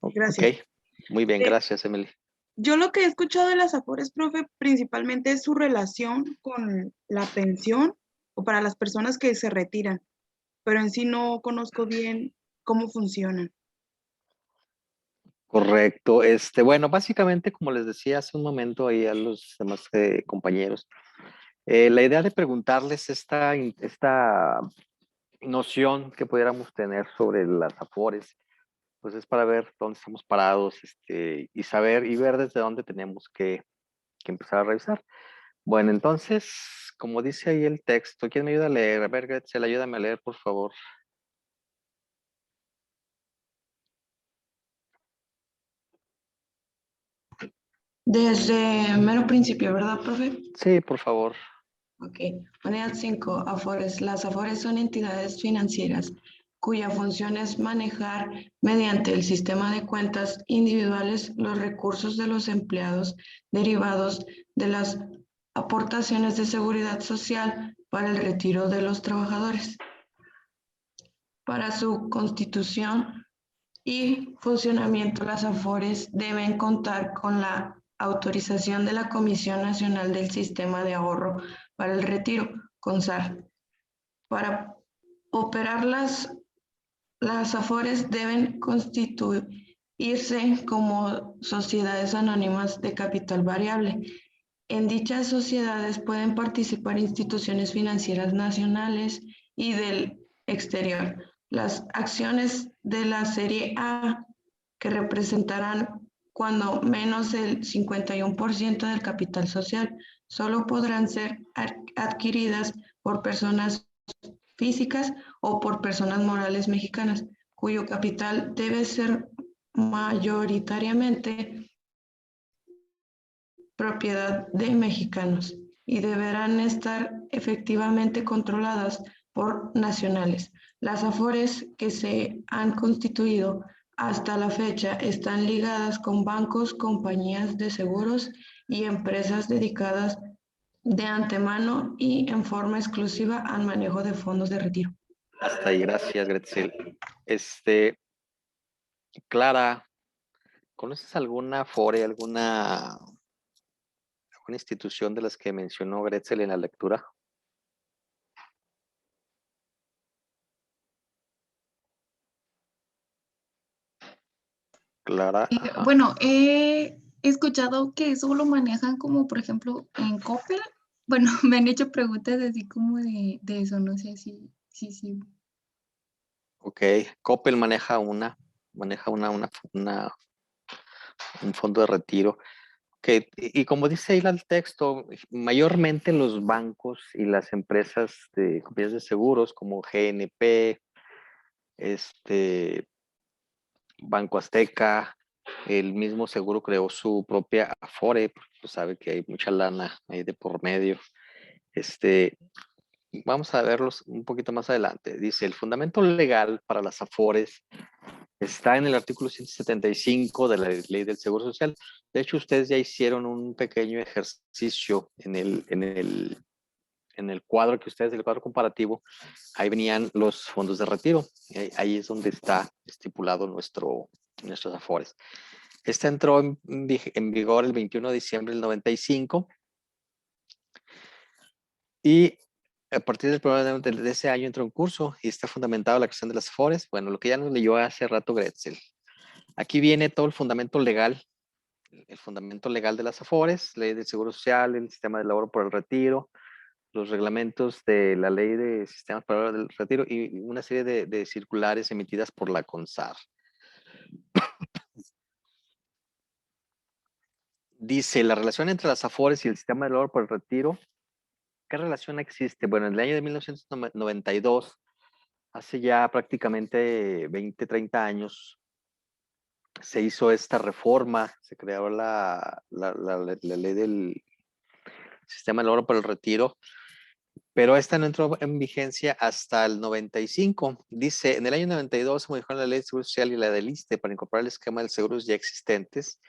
Ok, Gracias. muy bien, gracias, Emily. Yo lo que he escuchado de las Afores, profe, principalmente es su relación con la pensión o para las personas que se retiran, pero en sí no conozco bien cómo funcionan. Correcto. Bueno, básicamente, como les decía hace un momento ahí a los demás compañeros, la idea de preguntarles esta noción que pudiéramos tener sobre las Afores, pues es para ver dónde estamos parados, y saber y ver desde dónde tenemos que empezar a revisar. Bueno, entonces, como dice ahí el texto, ¿quién me ayuda a leer? A ver, Gretzel, ayúdame a leer, por favor. Desde mero principio, ¿verdad, profe? Sí, por favor. Ok. Unidad 5, Afores. Las Afores son entidades financieras cuya función es manejar mediante el sistema de cuentas individuales los recursos de los empleados derivados de las aportaciones de seguridad social para el retiro de los trabajadores. Para su constitución y funcionamiento, las Afores deben contar con la autorización de la Comisión Nacional del Sistema de Ahorro para el Retiro, CONSAR. Para operar las Afores deben constituirse como sociedades anónimas de capital variable. En dichas sociedades pueden participar instituciones financieras nacionales y del exterior. Las acciones de la serie A, que representarán cuando menos el 51% del capital social, solo podrán ser adquiridas por personas físicas o por personas morales mexicanas, cuyo capital debe ser mayoritariamente propiedad de mexicanos y deberán estar efectivamente controladas por nacionales. Las Afores que se han constituido hasta la fecha están ligadas con bancos, compañías de seguros y empresas dedicadas de antemano y en forma exclusiva al manejo de fondos de retiro. Hasta ahí, gracias, Gretzel. Clara, ¿conoces alguna Afore, alguna institución de las que mencionó Gretzel en la lectura? Clara, ajá. Bueno, he escuchado que eso lo manejan como, por ejemplo, en Coppel. Bueno, me han hecho preguntas así como de eso, no sé si. Ok, Coppel un fondo de retiro. Okay. Y como dice ahí el texto, mayormente los bancos y las empresas de compañías de seguros como GNP, Banco Azteca, el mismo seguro creó su propia Afore, porque pues sabe que hay mucha lana ahí de por medio. Vamos a verlos un poquito más adelante. Dice, el fundamento legal para las Afores está en el artículo 175 de la Ley del Seguro Social. De hecho, ustedes ya hicieron un pequeño ejercicio en el cuadro que ustedes, el cuadro comparativo. Ahí venían los fondos de retiro. Ahí es donde está estipulado nuestros Afores. Esta entró en vigor el 21 de diciembre del 95 y a partir del 1 de ese año entró en curso y está fundamentado la creación de las Afores. Bueno, lo que ya nos leyó hace rato Gretzel. Aquí viene todo el fundamento legal de las Afores, ley del Seguro Social, el sistema de ahorro por el retiro, los reglamentos de la ley de sistemas para el retiro y una serie de circulares emitidas por la CONSAR. Dice, la relación entre las Afores y el sistema de ahorro por el retiro, ¿qué relación existe? Bueno, en el año de 1992, hace ya prácticamente 20, 30 años, se hizo esta reforma, se creó la ley del sistema del ahorro por el retiro, pero esta no entró en vigencia hasta el 95. Dice, en el año 92 se modificó la ley de Seguro Social y la del ISSSTE para incorporar el esquema de seguros ya existentes,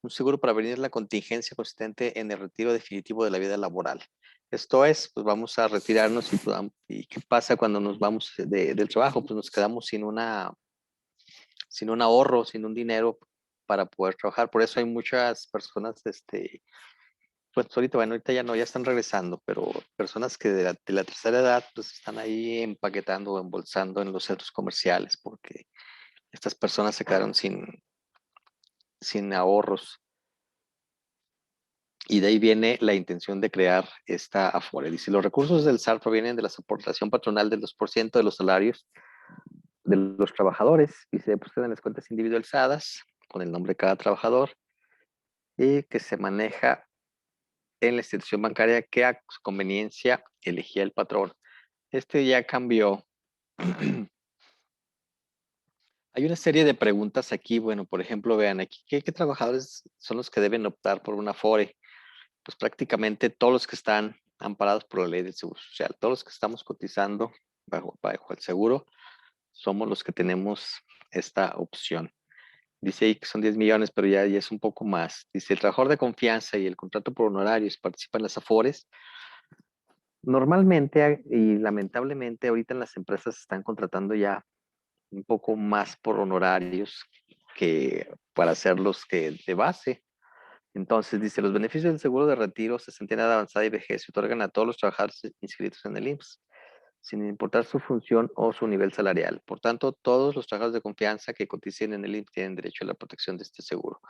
un seguro para prevenir la contingencia consistente en el retiro definitivo de la vida laboral. Esto es, pues vamos a retirarnos y ¿qué pasa cuando nos vamos del trabajo? Pues nos quedamos sin sin un ahorro, sin un dinero para poder trabajar. Por eso hay muchas personas, pues ahorita, bueno, ahorita ya no, ya están regresando, pero personas que de la tercera edad, pues están ahí empaquetando o embolsando en los centros comerciales, porque estas personas se quedaron sin ahorros. Y de ahí viene la intención de crear esta Afore. Dice, los recursos del SAR provienen de la aportación patronal del 2% de los salarios de los trabajadores y se depositan en las cuentas individualizadas con el nombre de cada trabajador y que se maneja en la institución bancaria que a su conveniencia elegía el patrón. Este ya cambió. Hay una serie de preguntas aquí. Bueno, por ejemplo, vean aquí, ¿qué trabajadores son los que deben optar por una Afore? Pues prácticamente todos los que están amparados por la ley del Seguro Social, todos los que estamos cotizando bajo el seguro, somos los que tenemos esta opción. Dice ahí que son 10 millones, pero ya es un poco más. Dice, el trabajador de confianza y el contrato por honorarios participan en las Afores. Normalmente y lamentablemente ahorita en las empresas están contratando ya un poco más por honorarios que para hacerlos que de base. Entonces dice, los beneficios del seguro de retiro, cesantía avanzada y vejez se otorgan a todos los trabajadores inscritos en el IMSS, sin importar su función o su nivel salarial. Por tanto, todos los trabajadores de confianza que coticen en el IMSS tienen derecho a la protección de este seguro.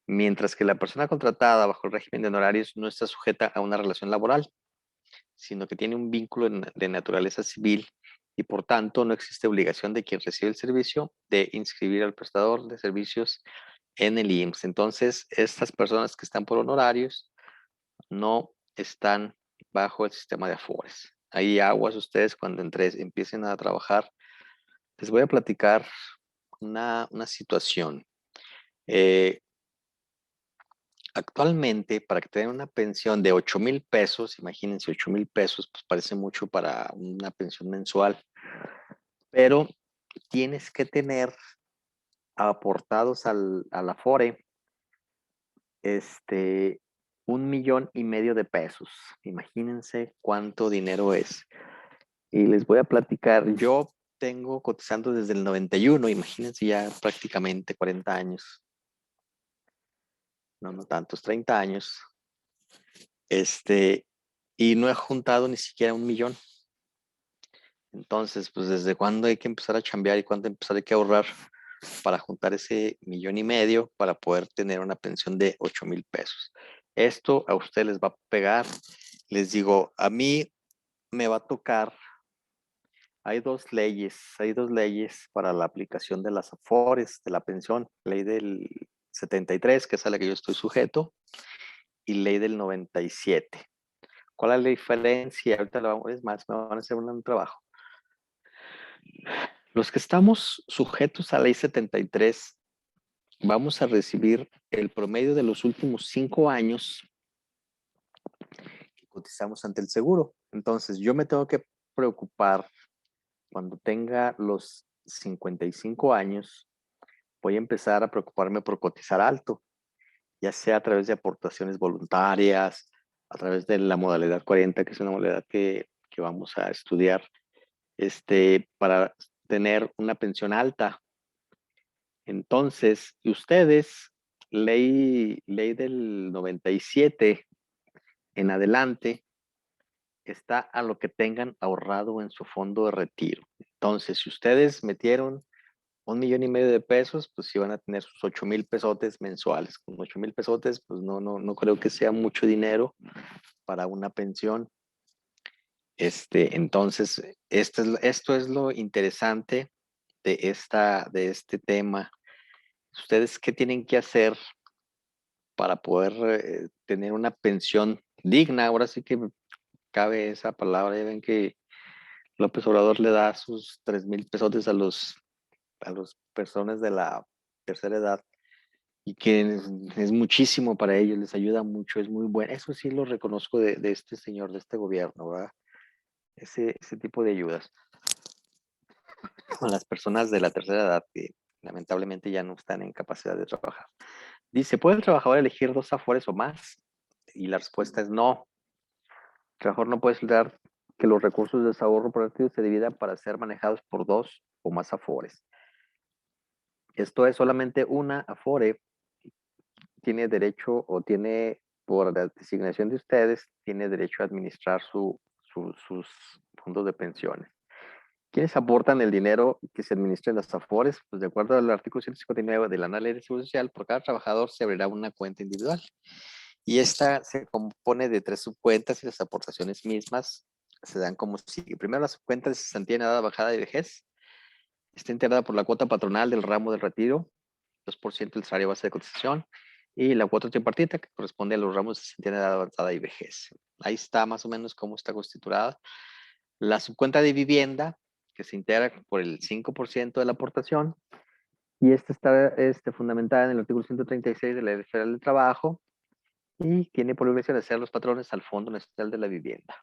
Mientras que la persona contratada bajo el régimen de honorarios no está sujeta a una relación laboral, sino que tiene un vínculo de naturaleza civil y por tanto no existe obligación de quien recibe el servicio de inscribir al prestador de servicios en el IMSS. Entonces, estas personas que están por honorarios no están bajo el sistema de Afores. Ahí aguas ustedes cuando empiecen a trabajar. Les voy a platicar una situación. Actualmente, para que tengan una pensión de 8,000 pesos, imagínense 8,000 pesos, pues parece mucho para una pensión mensual, pero tienes que tener aportados al Afore 1,500,000 de pesos. Imagínense cuánto dinero es. Y les voy a platicar, yo tengo cotizando desde el 91, imagínense ya prácticamente 40 años. No tantos, 30 años. Y no he juntado ni siquiera 1,000,000. Entonces, pues desde cuándo hay que empezar a chambear y cuándo empezar hay que ahorrar para juntar ese 1,500,000 para poder tener una pensión de 8,000 pesos. Esto a ustedes les va a pegar. Les digo, a mí me va a tocar. Hay dos leyes para la aplicación de las Afores, de la pensión. Ley del 73, que es a la que yo estoy sujeto, y ley del 97. ¿Cuál es la diferencia? Ahorita es más, me van a hacer un trabajo. Los que estamos sujetos a ley 73, vamos a recibir el promedio de los últimos 5 años que cotizamos ante el seguro. Entonces, yo me tengo que preocupar cuando tenga los 55 años, voy a empezar a preocuparme por cotizar alto, ya sea a través de aportaciones voluntarias, a través de la modalidad 40, que es una modalidad que vamos a estudiar, para tener una pensión alta. Entonces, ustedes, ley del 97 en adelante, está a lo que tengan ahorrado en su fondo de retiro. Entonces, si ustedes metieron 1,500,000 de pesos, pues sí van a tener sus 8,000 pesotes mensuales. Con 8,000 pesotes, pues no creo que sea mucho dinero para una pensión. Entonces, esto es lo interesante de este tema. ¿Ustedes qué tienen que hacer para poder tener una pensión digna? Ahora sí que cabe esa palabra. Ya ven que López Obrador le da sus 3,000 pesotes a las personas de la tercera edad y que es muchísimo para ellos, les ayuda mucho, es muy bueno. Eso sí lo reconozco de este señor, de este gobierno, ¿verdad? Ese tipo de ayudas a las personas de la tercera edad que lamentablemente ya no están en capacidad de trabajar. Dice, ¿puede el trabajador elegir 2 Afores o más? Y la respuesta es no. El trabajador no puede solicitar que los recursos de desahorro productivo se dividan para ser manejados por 2 o más Afores. Esto es solamente una Afore tiene derecho o tiene, por la designación de ustedes, tiene derecho a administrar sus fondos de pensiones. ¿Quiénes aportan el dinero que se administra en las Afores? Pues de acuerdo al artículo 159 de la Ley de Seguridad Social, por cada trabajador se abrirá una cuenta individual. Y esta se compone de 3 subcuentas y las aportaciones mismas se dan como sigue. Primero, la subcuenta de cesantía en edad bajada y vejez. Está integrada por la cuota patronal del ramo del retiro, 2% del salario base de cotización, y la cuota tripartita que corresponde a los ramos de cesantía en edad avanzada y vejez. Ahí está más o menos cómo está constituida. La subcuenta de vivienda, que se integra por el 5% de la aportación, y esta está fundamentada en el artículo 136 de la Ley Federal del Trabajo, y tiene por obligación de ser los patrones al Fondo Nacional de la Vivienda.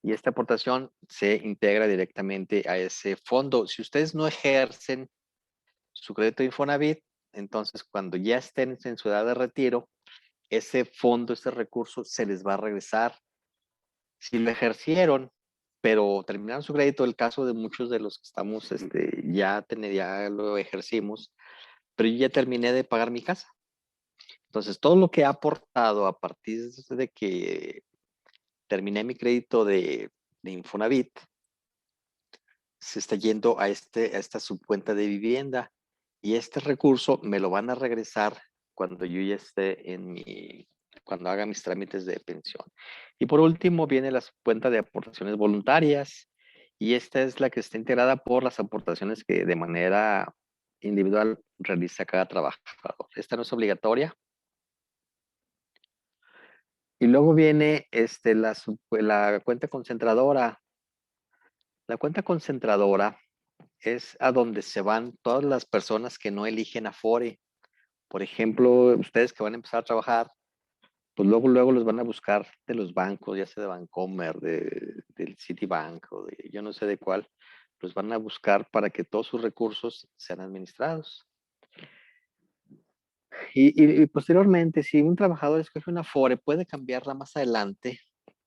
Y esta aportación se integra directamente a ese fondo. Si ustedes no ejercen su crédito de Infonavit, entonces cuando ya estén en su edad de retiro, ese fondo, ese recurso se les va a regresar. Si lo ejercieron, pero terminaron su crédito, el caso de muchos de los que estamos, ya lo ejercimos, pero yo ya terminé de pagar mi casa. Entonces, todo lo que he aportado a partir de que terminé mi crédito de Infonavit, se está yendo a esta subcuenta de vivienda, y este recurso me lo van a regresar cuando yo ya esté cuando haga mis trámites de pensión. Y por último viene la subcuenta de aportaciones voluntarias, y esta es la que está integrada por las aportaciones que de manera individual realiza cada trabajador. Esta no es obligatoria. Y luego viene la cuenta concentradora. La cuenta concentradora es a donde se van todas las personas que no eligen Afore. Por ejemplo, ustedes que van a empezar a trabajar, pues luego los van a buscar de los bancos, ya sea de Bancomer, del Citibank o de yo no sé de cuál, los van a buscar para que todos sus recursos sean administrados. Y posteriormente, si un trabajador escoge una Afore, ¿puede cambiarla más adelante?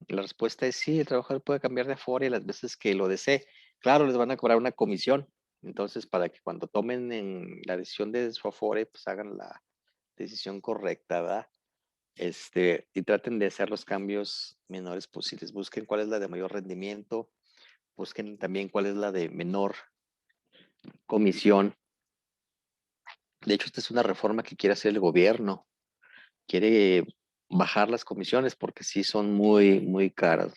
La respuesta es sí, el trabajador puede cambiar de Afore las veces que lo desee. Claro, les van a cobrar una comisión. Entonces, para que cuando tomen la decisión de su Afore, pues hagan la decisión correcta, ¿verdad? Y traten de hacer los cambios menores posibles. Busquen cuál es la de mayor rendimiento. Busquen también cuál es la de menor comisión. De hecho, esta es una reforma que quiere hacer el gobierno. Quiere bajar las comisiones porque sí son muy, muy caras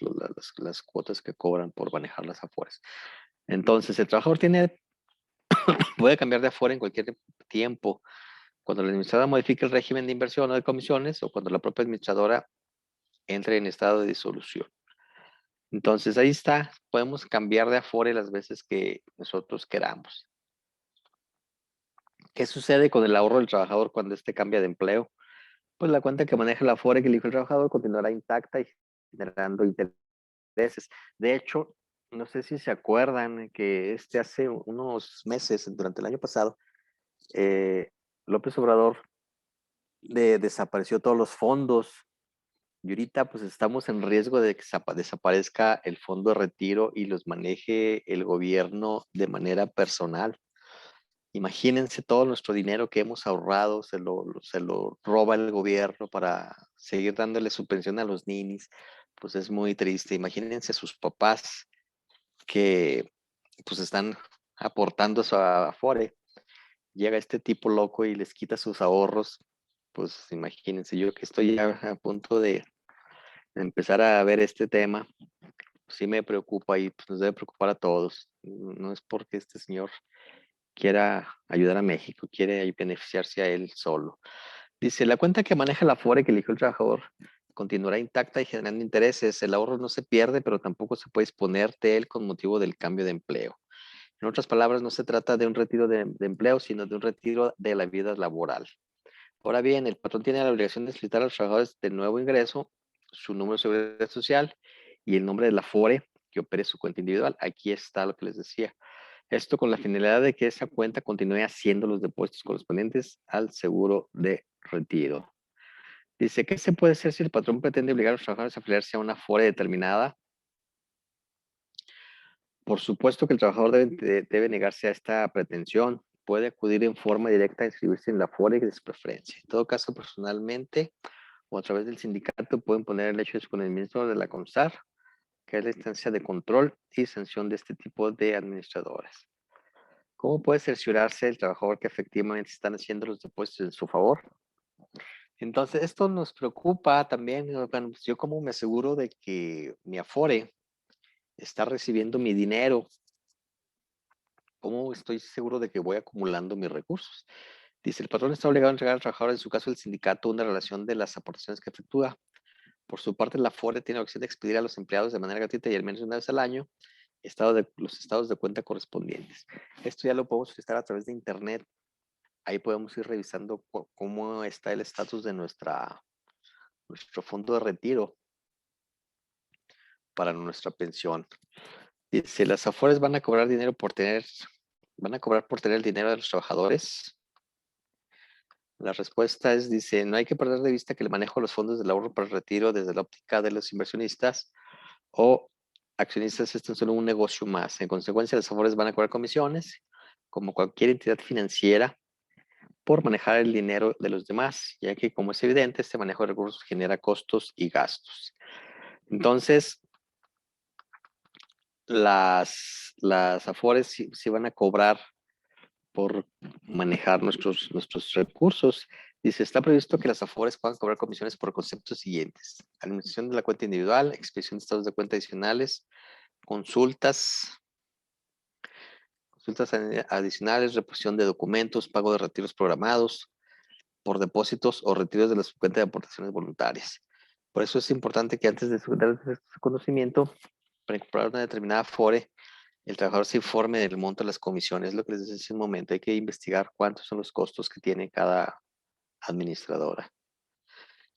las cuotas que cobran por manejar las Afores. Entonces, el trabajador puede cambiar de Afore en cualquier tiempo, cuando la administradora modifique el régimen de inversión o de comisiones, o cuando la propia administradora entre en estado de disolución. Entonces, ahí está, podemos cambiar de Afore las veces que nosotros queramos. ¿Qué sucede con el ahorro del trabajador cuando cambia de empleo? Pues la cuenta que maneja la Afore que eligió el trabajador continuará intacta y generando intereses. De hecho, no sé si se acuerdan que hace unos meses, durante el año pasado, López Obrador desapareció todos los fondos, y ahorita pues estamos en riesgo de que desaparezca el fondo de retiro y los maneje el gobierno de manera personal. Imagínense todo nuestro dinero que hemos ahorrado, se lo roba el gobierno para seguir dándole su pensión a los ninis. Pues es muy triste. Imagínense a sus papás que pues están aportando a su Afore. Llega este tipo loco y les quita sus ahorros. Pues imagínense, yo que estoy ya a punto de empezar a ver este tema, pues sí me preocupa y pues nos debe preocupar a todos. No es porque este señor quiera ayudar a México, quiere beneficiarse a él solo. Dice, la cuenta que maneja la Afore que eligió el trabajador continuará intacta y generando intereses. El ahorro no se pierde, pero tampoco se puede disponer de él con motivo del cambio de empleo. En otras palabras, no se trata de un retiro de empleo, sino de un retiro de la vida laboral. Ahora bien, el patrón tiene la obligación de solicitar a los trabajadores de nuevo ingreso, su número de seguridad social y el nombre de la Afore que opere su cuenta individual. Aquí está lo que les decía. Esto con la finalidad de que esa cuenta continúe haciendo los depósitos correspondientes al seguro de retiro. Dice, ¿qué se puede hacer si el patrón pretende obligar a los trabajadores a afiliarse a una Afore determinada? Por supuesto que el trabajador debe negarse a esta pretensión. puede acudir en forma directa a inscribirse en la Afore de su preferencia. En todo caso, personalmente o a través del sindicato pueden poner el hecho de su conocimiento de la CONSAR, que es la instancia de control y sanción de este tipo de administradoras. ¿Cómo puede cerciorarse el trabajador que efectivamente están haciendo los depósitos en su favor? Entonces, esto nos preocupa también. Bueno, pues yo como me aseguro de que mi Afore está recibiendo mi dinero. ¿Cómo estoy seguro de que voy acumulando mis recursos? Dice, el patrón está obligado a entregar al trabajador, en su caso el sindicato, una relación de las aportaciones que efectúa. Por su parte, la Afore tiene la opción de expedir a los empleados de manera gratuita y al menos una vez al año los estados de cuenta correspondientes. Esto ya lo podemos solicitar a través de internet. Ahí podemos ir revisando cómo está el estatus de nuestro fondo de retiro para nuestra pensión. Dice, las Afores van a cobrar por tener el dinero de los trabajadores. La respuesta es, dice, no hay que perder de vista que el manejo de los fondos del ahorro para el retiro desde la óptica de los inversionistas o accionistas es tan solo un negocio más. En consecuencia, las Afores van a cobrar comisiones, como cualquier entidad financiera, por manejar el dinero de los demás, ya que, como es evidente, este manejo de recursos genera costos y gastos. Entonces, las Afores sí van a cobrar por manejar nuestros recursos. Dice, está previsto que las Afores puedan cobrar comisiones por conceptos siguientes: administración de la cuenta individual, expedición de estados de cuenta adicionales, consultas adicionales, reposición de documentos, pago de retiros programados por depósitos o retiros de las cuentas de aportaciones voluntarias. Por eso es importante que antes de su conocimiento, para incorporar una determinada Afore, el trabajador se informe del monto de las comisiones. Lo que les decía hace un momento, hay que investigar cuántos son los costos que tiene cada administradora.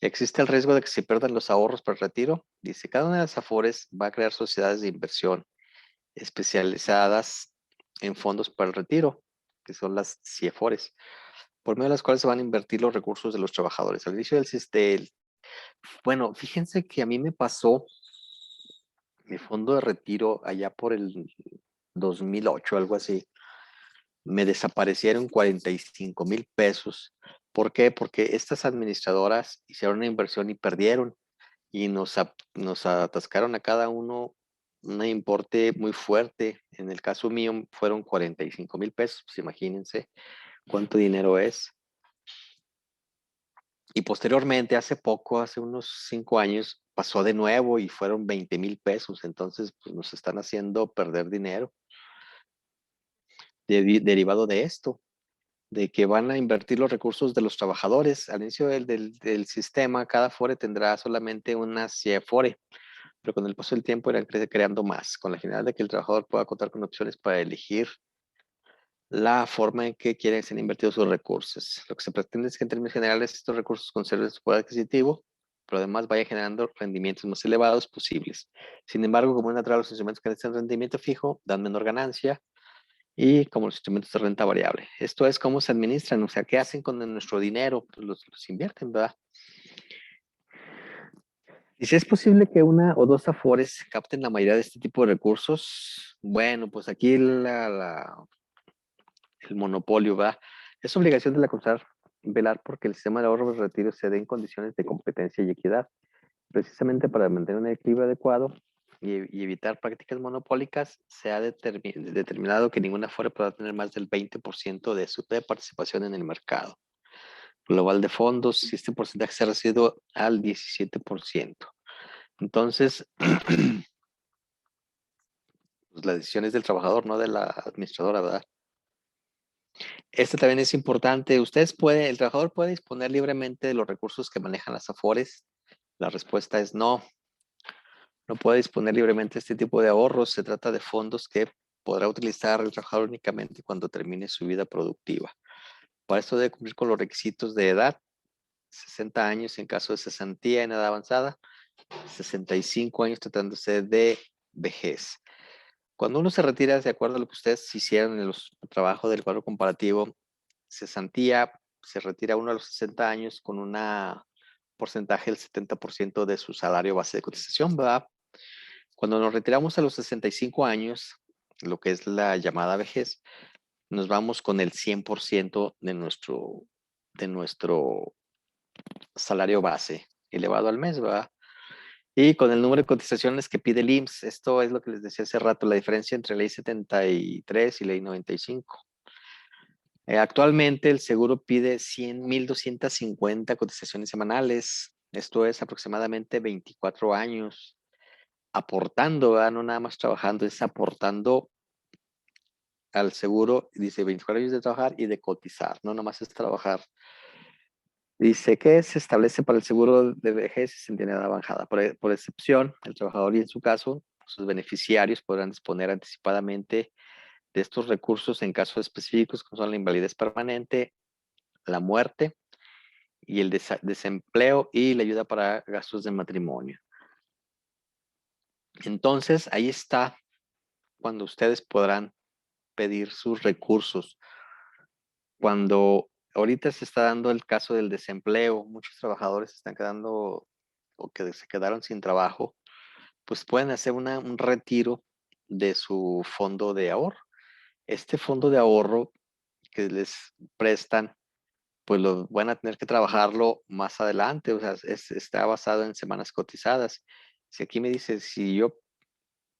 Existe el riesgo de que se pierdan los ahorros para el retiro. Dice, cada una de las Afores va a crear sociedades de inversión especializadas en fondos para el retiro, que son las CIEFORES, por medio de las cuales se van a invertir los recursos de los trabajadores. Al inicio del sistema, bueno, fíjense que a mí me pasó mi fondo de retiro allá por el 2008, algo así. Me desaparecieron 45,000 pesos. ¿Por qué? Porque estas administradoras hicieron una inversión y perdieron y nos atascaron a cada uno un importe muy fuerte. En el caso mío fueron 45,000 pesos, pues imagínense cuánto dinero es. Y posteriormente, hace poco, hace unos 5 años, pasó de nuevo y fueron 20,000 pesos. Entonces, pues nos están haciendo perder dinero derivado de esto, de que van a invertir los recursos de los trabajadores. Al inicio del sistema, cada Afore tendrá solamente una CIEFORE, pero con el paso del tiempo irán creando más, con la finalidad de que el trabajador pueda contar con opciones para elegir la forma en que quieren ser invertidos sus recursos. Lo que se pretende es que en términos generales estos recursos conserven su poder adquisitivo, pero además vaya generando rendimientos más elevados posibles. Sin embargo, como es natural, los instrumentos que necesitan rendimiento fijo dan menor ganancia y como los instrumentos de renta variable. Esto es cómo se administran, o sea, ¿qué hacen con nuestro dinero? Pues los invierten, ¿verdad? Y si es posible que una o dos Afores capten la mayoría de este tipo de recursos, bueno, pues aquí el monopolio va. Es obligación de la CONSAR velar porque el sistema de ahorro y retiro se dé en condiciones de competencia y equidad, precisamente para mantener un equilibrio adecuado y evitar prácticas monopólicas. Se ha determinado que ninguna Afore pueda tener más del 20% de su participación en el mercado global de fondos, si este porcentaje se ha reducido al 17%. Entonces, pues la decisión es del trabajador, no de la administradora, ¿verdad? Este también es importante. El trabajador puede disponer libremente de los recursos que manejan las Afores. La respuesta es no. No puede disponer libremente de este tipo de ahorros. Se trata de fondos que podrá utilizar el trabajador únicamente cuando termine su vida productiva. Para esto debe cumplir con los requisitos de edad: 60 años en caso de cesantía en edad avanzada, 65 años tratándose de vejez. Cuando uno se retira, de acuerdo a lo que ustedes hicieron en los trabajos del cuadro comparativo, cesantía, se retira uno a los 60 años con un porcentaje del 70% de su salario base de cotización, ¿verdad? Cuando nos retiramos a los 65 años, lo que es la llamada vejez, nos vamos con el 100% de nuestro salario base elevado al mes, ¿verdad? Y con el número de cotizaciones que pide el IMSS, esto es lo que les decía hace rato, la diferencia entre ley 73 y ley 95. Actualmente el seguro pide 100,250 cotizaciones semanales, esto es aproximadamente 24 años, aportando, ¿verdad? No nada más trabajando, es aportando al seguro, dice 24 años de trabajar y de cotizar, no nada más es trabajar. Dice que se establece para el seguro de vejez y centenidad avanzada. Por excepción, el trabajador y en su caso, sus beneficiarios podrán disponer anticipadamente de estos recursos en casos específicos como son la invalidez permanente, la muerte y el desempleo y la ayuda para gastos de matrimonio. Entonces, ahí está cuando ustedes podrán pedir sus recursos. Cuando ahorita se está dando el caso del desempleo, muchos trabajadores están quedando o que se quedaron sin trabajo, pues pueden hacer un retiro de su fondo de ahorro. Este fondo de ahorro que les prestan, pues lo van a tener que trabajarlo más adelante, o sea, está basado en semanas cotizadas. Si aquí me dice, si yo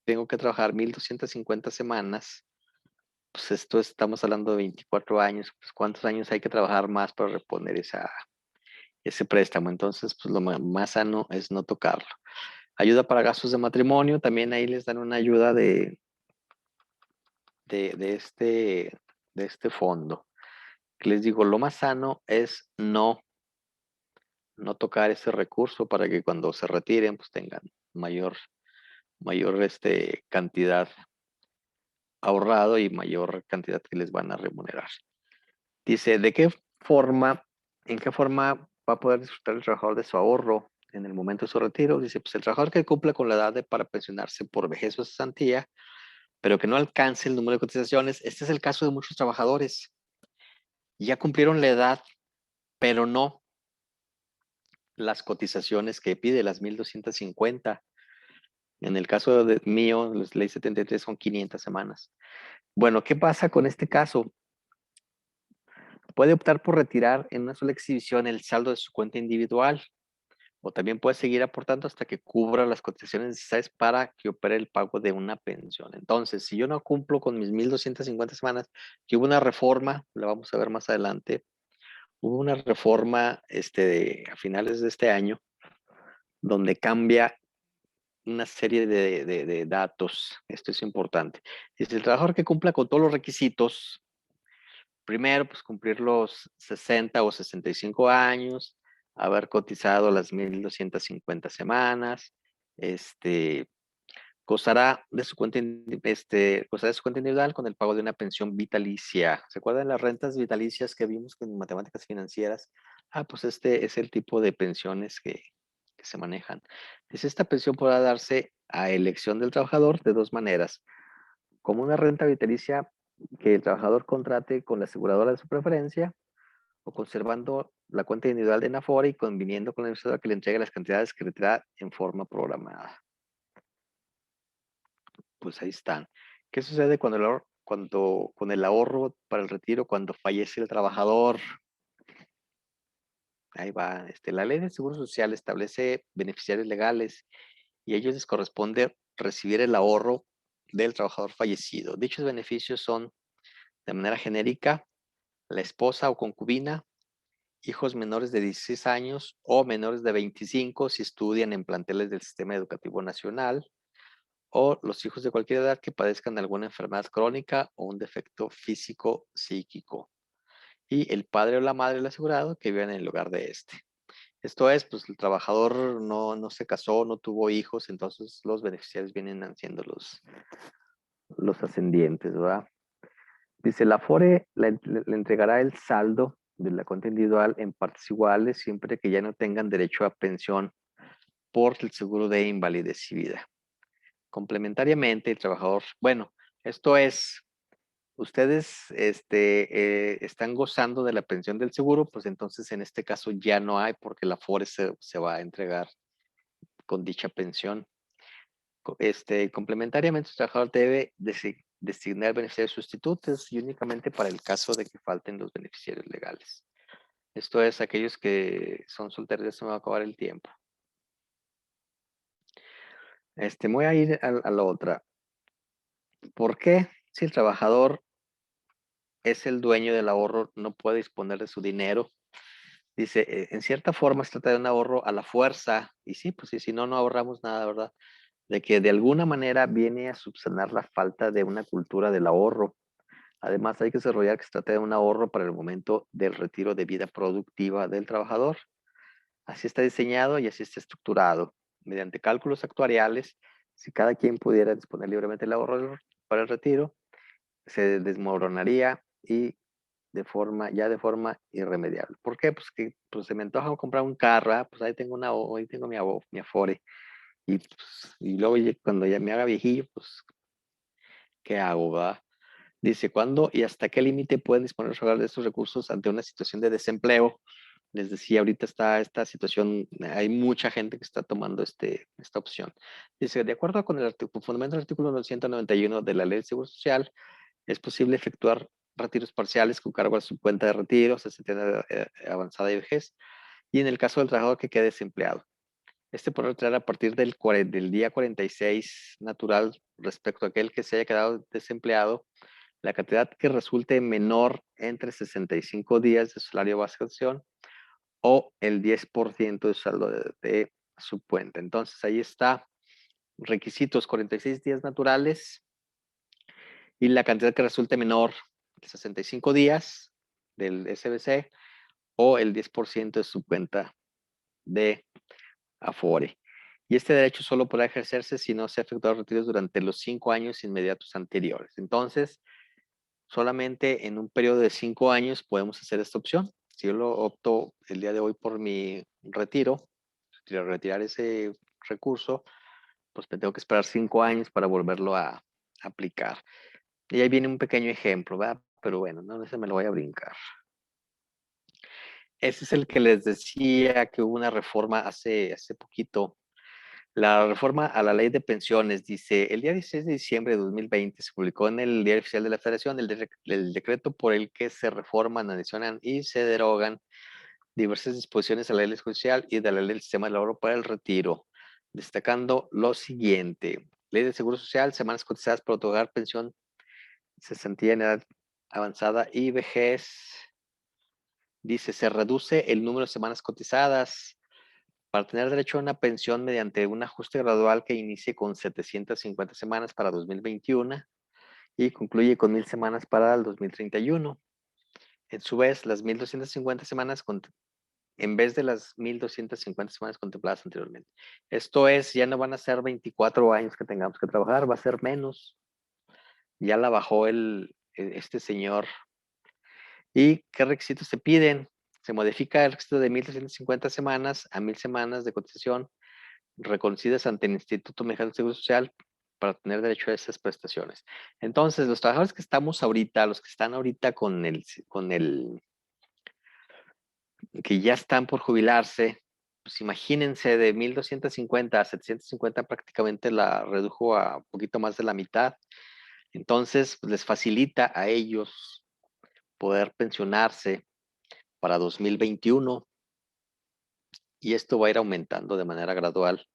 tengo que trabajar 1,250 semanas, pues esto estamos hablando de 24 años, pues cuántos años hay que trabajar más para reponer ese préstamo. Entonces, pues lo más sano es no tocarlo. Ayuda para gastos de matrimonio, también ahí les dan una ayuda de este fondo. Que les digo, lo más sano es no tocar ese recurso para que cuando se retiren, pues tengan mayor cantidad ahorrado y mayor cantidad que les van a remunerar. Dice, en qué forma va a poder disfrutar el trabajador de su ahorro en el momento de su retiro? Dice, pues el trabajador que cumpla con la edad para pensionarse por vejez o cesantía, pero que no alcance el número de cotizaciones. Este es el caso de muchos trabajadores. Ya cumplieron la edad, pero no las cotizaciones que pide, las 1,250. En el caso mío, la ley 73 son 500 semanas. Bueno, ¿qué pasa con este caso? Puede optar por retirar en una sola exhibición el saldo de su cuenta individual o también puede seguir aportando hasta que cubra las cotizaciones necesarias para que opere el pago de una pensión. Entonces, si yo no cumplo con mis 1,250 semanas, que hubo una reforma, la vamos a ver más adelante, hubo una reforma a finales de este año donde cambia una serie de datos. Esto es importante. Dice, el trabajador que cumpla con todos los requisitos, primero, pues cumplir los 60 o 65 años, haber cotizado las 1,250 semanas, gozará de su cuenta, gozará de su cuenta individual con el pago de una pensión vitalicia. ¿Se acuerdan las rentas vitalicias que vimos en matemáticas financieras? Pues este es el tipo de pensiones que se manejan. Dice, esta pensión podrá darse a elección del trabajador de dos maneras. Como una renta vitalicia que el trabajador contrate con la aseguradora de su preferencia o conservando la cuenta individual de Nafore y conviniendo con la administradora que le entregue las cantidades que retira en forma programada. Pues ahí están. ¿Qué sucede con el ahorro para el retiro cuando fallece el trabajador? Ahí va. La ley del Seguro Social establece beneficiarios legales y a ellos les corresponde recibir el ahorro del trabajador fallecido. Dichos beneficios son, de manera genérica, la esposa o concubina, hijos menores de 16 años o menores de 25 si estudian en planteles del Sistema Educativo Nacional, o los hijos de cualquier edad que padezcan alguna enfermedad crónica o un defecto físico psíquico. Y el padre o la madre del asegurado que viven en el lugar de este. Esto es, pues el trabajador no se casó, no tuvo hijos, entonces los beneficiarios vienen siendo los ascendientes, ¿verdad? Dice, la Afore le entregará el saldo de la cuenta individual en partes iguales siempre que ya no tengan derecho a pensión por el seguro de invalidez y vida. Complementariamente, el trabajador, bueno, esto es, ustedes están gozando de la pensión del seguro, pues entonces en este caso ya no hay porque la Afore se va a entregar con dicha pensión. Complementariamente, el trabajador debe designar beneficiarios sustitutos y únicamente para el caso de que falten los beneficiarios legales. Esto es aquellos que son solteros, ya se me va a acabar el tiempo. Me voy a ir a la otra. ¿Por qué si el trabajador es el dueño del ahorro no puede disponer de su dinero? Dice, en cierta forma se trata de un ahorro a la fuerza. Y sí, pues sí, si no, no ahorramos nada, ¿verdad? De que de alguna manera viene a subsanar la falta de una cultura del ahorro. Además, hay que desarrollar que se trata de un ahorro para el momento del retiro de vida productiva del trabajador. Así está diseñado y así está estructurado. Mediante cálculos actuariales, si cada quien pudiera disponer libremente del ahorro para el retiro, se desmoronaría y de forma irremediable. ¿Por qué? Pues que pues, se me antoja comprar un carro, pues ahí tengo ahí tengo mi Afore. Y, pues, y luego cuando ya me haga viejillo, pues, ¿qué hago, va? Dice, ¿cuándo y hasta qué límite pueden disponer de estos recursos ante una situación de desempleo? Les decía, ahorita está esta situación, hay mucha gente que está tomando esta opción. Dice, de acuerdo con el fundamento del artículo 191 de la Ley de Seguro Social, es posible efectuar retiros parciales con cargo a su cuenta de retiro, se tiene avanzada y vejez, y en el caso del trabajador que quede desempleado. Podrá retirar a partir del día 46 natural respecto a aquel que se haya quedado desempleado, la cantidad que resulte menor entre 65 días de salario base de acción o el 10% de saldo de su cuenta. Entonces, ahí está, requisitos 46 días naturales y la cantidad que resulte menor de 65 días del SBC o el 10% de su cuenta de Afore. Y este derecho solo podrá ejercerse si no se ha efectuado retiros durante los 5 años inmediatos anteriores. Entonces, solamente en un periodo de 5 años podemos hacer esta opción. Si yo lo opto el día de hoy por mi retiro, retirar ese recurso, pues me tengo que esperar 5 años para volverlo a aplicar. Y ahí viene un pequeño ejemplo, ¿verdad? Pero bueno, no, ese me lo voy a brincar. Ese es el que les decía que hubo una reforma hace poquito. La reforma a la ley de pensiones dice, el día 16 de diciembre de 2020 se publicó en el Diario Oficial de la Federación el decreto por el que se reforman, adicionan y se derogan diversas disposiciones de la ley social y de la ley del sistema de ahorro para el retiro, destacando lo siguiente. Ley de Seguro Social, semanas cotizadas para otorgar pensión, cesantía en edad avanzada y vejez. Dice, se reduce el número de semanas cotizadas para tener derecho a una pensión mediante un ajuste gradual que inicie con 750 semanas para 2021 y concluye con 1000 semanas para el 2031. En su vez, las 1250 semanas en vez de las 1250 semanas contempladas anteriormente. Esto es, ya no van a ser 24 años que tengamos que trabajar, va a ser menos. Ya la bajó este señor. ¿Y qué requisitos se piden? Se modifica el requisito de 1250 semanas a 1000 semanas de cotización reconocidas ante el Instituto Mexicano de Seguro Social para tener derecho a esas prestaciones. Entonces, los trabajadores que estamos ahorita, los que están ahorita que ya están por jubilarse, pues imagínense, de 1250 a 750 prácticamente la redujo a un poquito más de la mitad. Entonces, pues les facilita a ellos poder pensionarse para 2021 y esto va a ir aumentando de manera gradual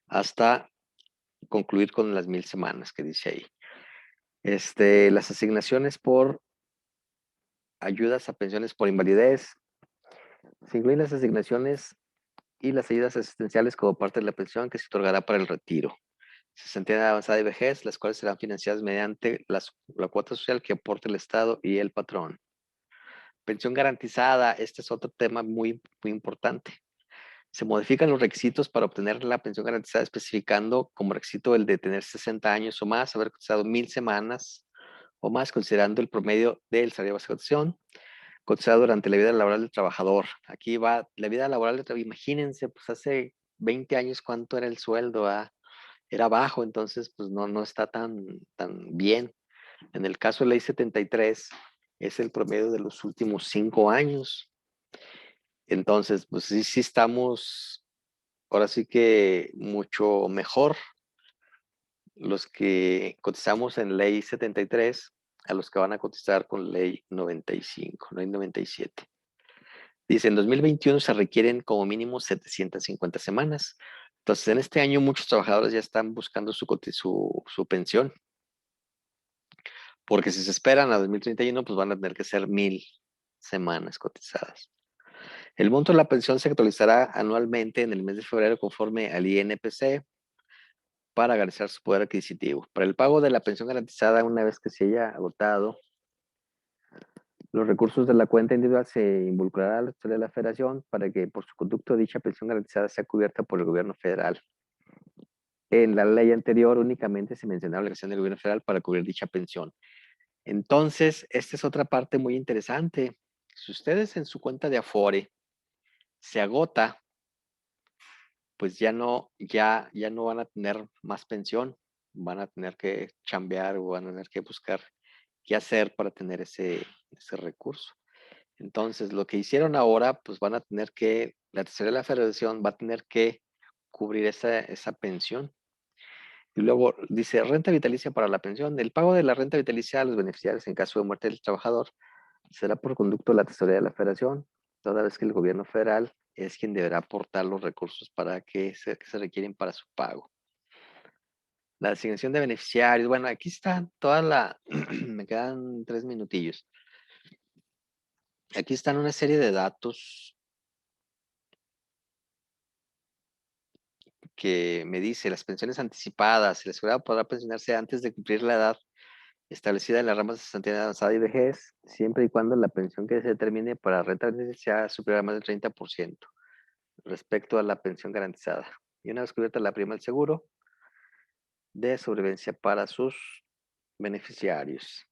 hasta concluir con las 1000 semanas que dice ahí. Las asignaciones por ayudas a pensiones por invalidez. Se incluyen las asignaciones y las ayudas asistenciales como parte de la pensión que se otorgará para el retiro. Cesantía avanzada y vejez, las cuales serán financiadas mediante la cuota social que aporte el Estado y el patrón. Pensión garantizada, este es otro tema muy, muy importante. Se modifican los requisitos para obtener la pensión garantizada, especificando como requisito el de tener 60 años o más, haber cotizado 1000 semanas o más, considerando el promedio del salario de cotización, cotizado durante la vida laboral del trabajador. Aquí va la vida laboral del trabajador. Imagínense, pues hace 20 años cuánto era el sueldo, era bajo, entonces pues no está tan bien. En el caso de la ley 73 es el promedio de los últimos 5 años. Entonces, pues sí estamos ahora sí que mucho mejor los que cotizamos en ley 73 a los que van a cotizar con ley 95, ley 97. Dice, en 2021 se requieren como mínimo 750 semanas. Entonces, en este año muchos trabajadores ya están buscando su pensión. Porque si se esperan a 2031, pues van a tener que ser 1000 semanas cotizadas. El monto de la pensión se actualizará anualmente en el mes de febrero conforme al INPC para garantizar su poder adquisitivo. Para el pago de la pensión garantizada, una vez que se haya agotado los recursos de la cuenta individual, se involucrará a la historia de la federación para que por su conducto dicha pensión garantizada sea cubierta por el gobierno federal. En la ley anterior únicamente se mencionaba la obligación del gobierno federal para cubrir dicha pensión. Entonces, esta es otra parte muy interesante. Si ustedes en su cuenta de Afore se agota, pues ya no van a tener más pensión, van a tener que chambear o van a tener que buscar qué hacer para tener ese recurso. Entonces, lo que hicieron ahora, pues van a tener que, la Tesorería de la Federación va a tener que cubrir esa pensión. Y luego dice, renta vitalicia para la pensión. El pago de la renta vitalicia a los beneficiarios en caso de muerte del trabajador será por conducto de la Tesorería de la Federación, toda vez que el gobierno federal es quien deberá aportar los recursos que se requieren para su pago. La designación de beneficiarios. Bueno, aquí está toda la... me quedan 3 minutillos. Aquí están una serie de datos que me dice las pensiones anticipadas. El asegurado podrá pensionarse antes de cumplir la edad establecida en las ramas de cesantía avanzada y vejez, siempre y cuando la pensión que se determine para renta sea superior a más del 30% respecto a la pensión garantizada. Y una vez cubierta la prima del seguro de sobrevivencia para sus beneficiarios.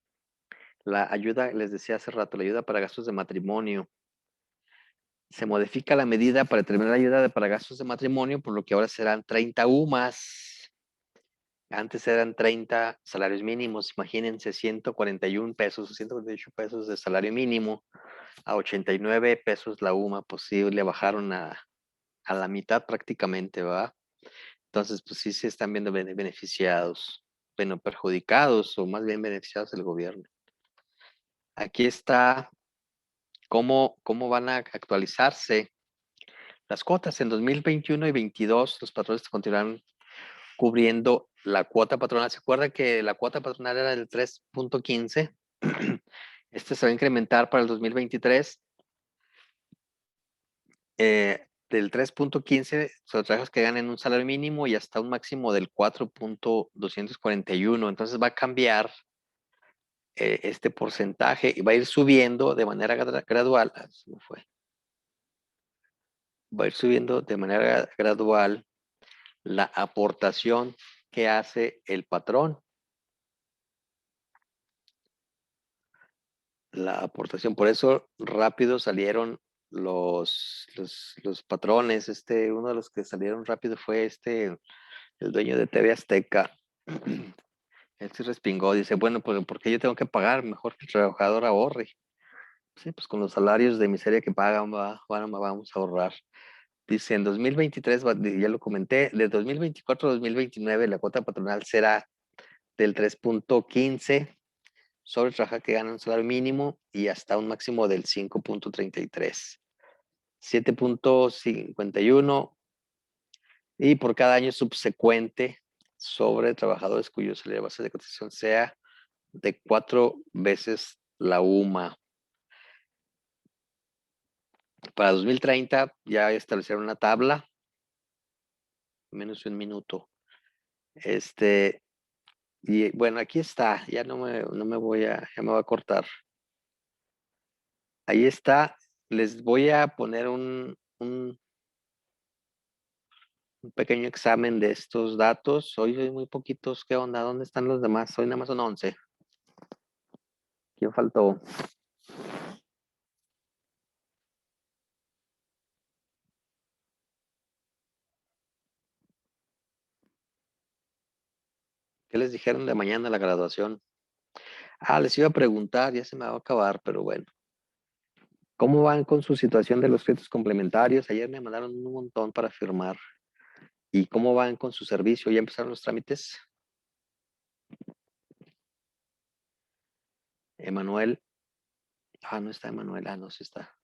La ayuda, les decía hace rato, la ayuda para gastos de matrimonio. Se modifica la medida para determinar la ayuda para gastos de matrimonio, por lo que ahora serán 30 UMAS. Antes eran 30 salarios mínimos, imagínense 141 pesos o 148 pesos de salario mínimo, a 89 pesos la UMA, pues sí, le bajaron a la mitad prácticamente, ¿va? Entonces, pues sí se están viendo beneficiados, bueno, perjudicados o más bien beneficiados el gobierno. Aquí está cómo van a actualizarse las cuotas. En 2021 y 2022 los patrones continuarán cubriendo la cuota patronal. ¿Se acuerda que la cuota patronal era del 3.15? Este se va a incrementar para el 2023 del 3.15 sobre trabajos que ganen un salario mínimo y hasta un máximo del 4.241. Entonces va a cambiar este porcentaje y va a ir subiendo de manera gradual. Va a ir subiendo de manera gradual la aportación que hace el patrón. La aportación, por eso rápido salieron los patrones. Uno de los que salieron rápido fue el dueño de TV Azteca. Él se respingó, dice, bueno, pues ¿por qué yo tengo que pagar? Mejor que el trabajador ahorre. Sí, pues con los salarios de miseria que pagan, vamos a ahorrar. Dice, en 2023, ya lo comenté, de 2024 a 2029 la cuota patronal será del 3.15 sobre el trabajador que gana un salario mínimo y hasta un máximo del 5.33. 7.51 y por cada año subsecuente sobre trabajadores cuyo salario base de cotización sea de 4 veces la UMA. Para 2030 ya establecieron una tabla, menos de un minuto. Y bueno, aquí está, ya no me voy a cortar. Ahí está, les voy a poner un pequeño examen de estos datos. Hoy hay muy poquitos, ¿qué onda? ¿Dónde están los demás? Hoy nada más son 11. ¿Quién faltó? ¿Qué les dijeron de mañana la graduación? Les iba a preguntar, ya se me va a acabar, pero bueno. ¿Cómo van con su situación de los créditos complementarios? Ayer me mandaron un montón para firmar. ¿Y cómo van con su servicio? ¿Ya empezaron los trámites? Emanuel. No está Emanuel. No, sí está.